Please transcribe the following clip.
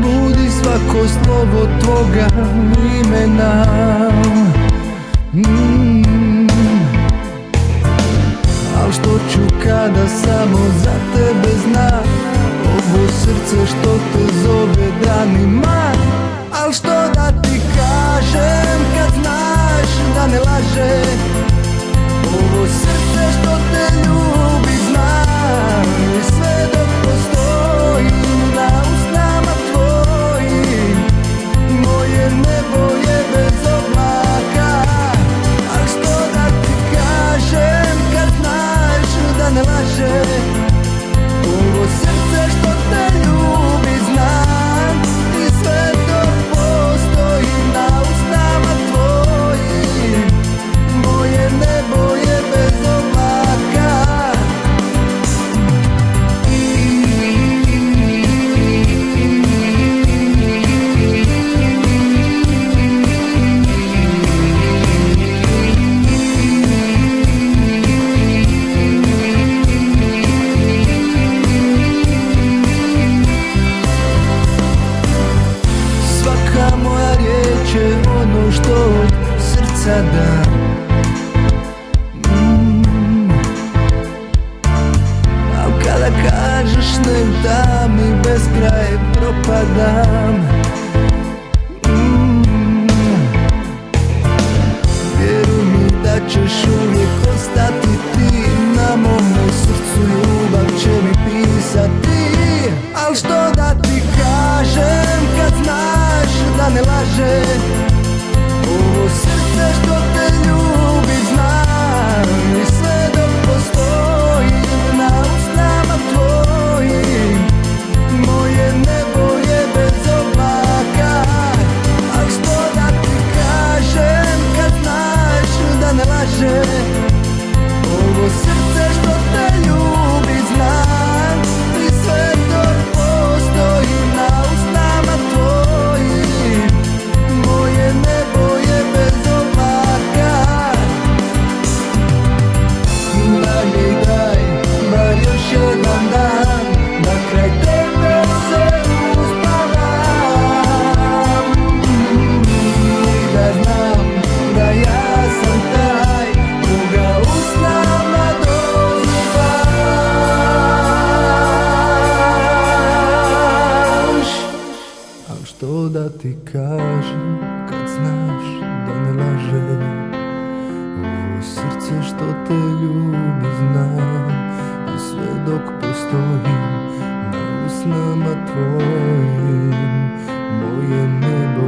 budi svako slovo tvoga imena. Al što ću kada samo za tebe znam, ovo srce što te zove danima. Al što da ti kažem kad znaš da ne laže, ovo srce što te ljubi znam. I sve dok postojim na usnama tvojim, moje nebo je bez oblaka. Al što da ti kažem kad znaš da ne laže, ovo srce što te ljubi znam. I sve dok postojim na usnama tvojim, moje nebo je bez oblaka. Svaka moja riječ je ono što od srca dam. Al kada kažeš ne dam i bez kraja propadam. Vjeruj mi da ćeš uvijek ostati ti, na mome srcu ljubav će mi pisati. Al što da ti kažem kad znaš da ne laže, ovo srce što te ljubi znam. I sve dok postojim na usnama tvojim, moje nebo je bez oblaka. Al što da ti kažem kad znaš da ne laže, ovo srce što te ljubi znam. I sve dok postojim na usnama tvojim, moje nebo je bez oblaka. Daj, bar još jedan dan, da kraj tebe se uspavam. I da znam da ja sam taj koga usnama dozivaš. Al što da ti kažem kad znaš da ne laže, ovo srce što te ljubi znam. I sve dok postojim na usnama tvojim, moje nebo